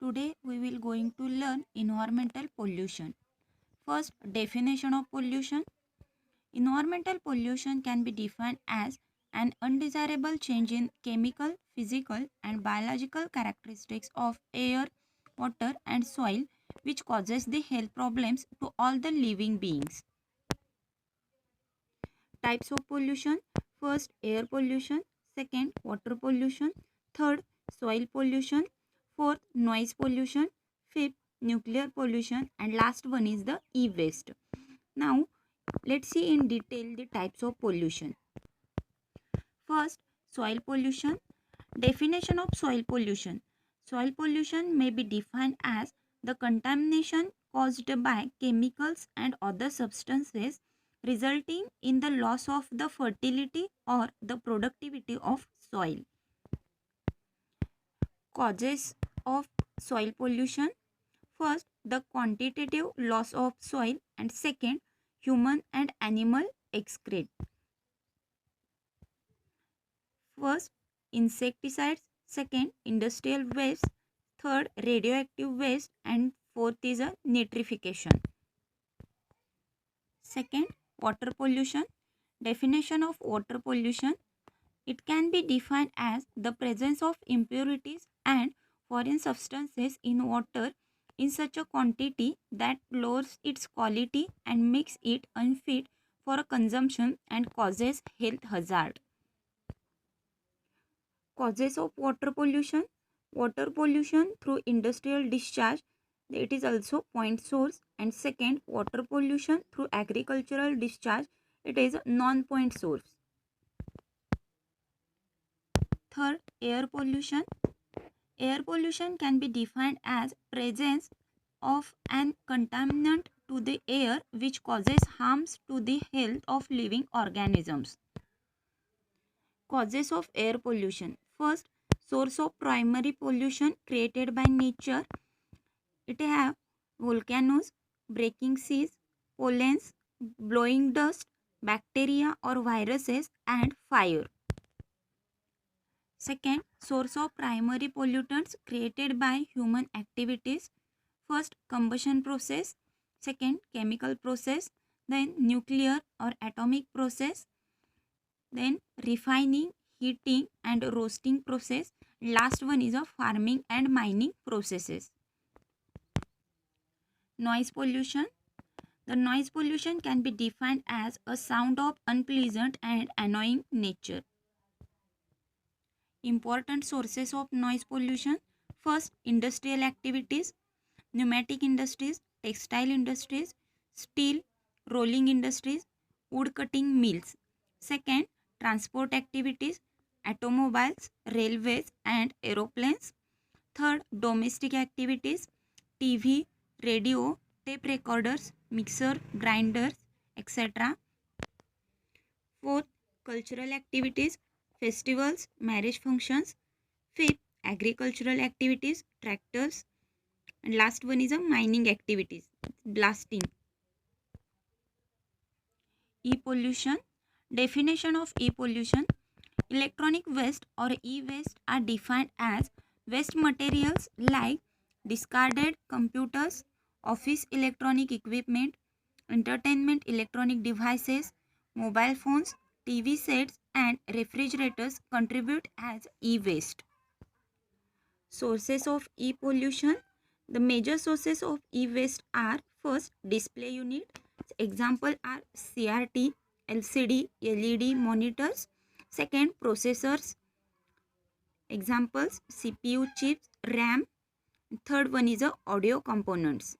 Today we will going to learn environmental pollution. First, definition of pollution. Environmental pollution can be defined as an undesirable change in chemical, physical and biological characteristics of air, water and soil which causes the health problems to all the living beings. Types of pollution. First, air pollution. Second, water pollution. Third, soil pollution. Fourth, noise pollution. Fifth, nuclear pollution. And last one is the e-waste. Now, let's see in detail the types of pollution. First, soil pollution. Definition of soil pollution. Soil pollution may be defined as the contamination caused by chemicals and other substances resulting in the loss of the fertility or the productivity of soil. Causes of soil pollution. First, the quantitative loss of soil, and second, human and animal excrete. First, insecticides, second, industrial waste, third, radioactive waste, and fourth is a nitrification. Second, water pollution. Definition of water pollution. It can be defined as the presence of impurities and foreign substances in water in such a quantity that lowers its quality and makes it unfit for consumption and causes health hazard. Causes of water pollution. Water pollution through industrial discharge, it is also point source, and second, water pollution through agricultural discharge, it is non-point source. Third, air pollution. Air pollution can be defined as presence of an contaminant to the air which causes harms to the health of living organisms. Causes of air pollution. First, source of primary pollution created by nature. It have volcanoes, breaking seas, pollens, blowing dust, bacteria or viruses, and fire. Second, source of primary pollutants created by human activities. First, combustion process. Second, chemical process. Then, nuclear or atomic process. Then, refining, heating and roasting process. Last one is a farming and mining processes. Noise pollution. The noise pollution can be defined as a sound of unpleasant and annoying nature. Important sources of noise pollution. First, industrial activities, pneumatic industries, textile industries, steel, rolling industries, wood cutting mills. Second, transport activities, automobiles, railways and aeroplanes. Third, domestic activities, TV, radio, tape recorders, mixer, grinders, etc. Fourth, cultural activities, festivals, marriage functions. Fifth, agricultural activities, tractors. And last one is a mining activities, blasting. E-pollution. Definition of e-pollution. Electronic waste or e-waste are defined as waste materials like discarded computers, office electronic equipment, entertainment electronic devices, mobile phones, TV sets and refrigerators contribute as e-waste. Sources of e-pollution. The major sources of e-waste are: first, display unit. Example are CRT, LCD, LED monitors. Second, processors. Examples CPU chips, RAM. Third one is audio components.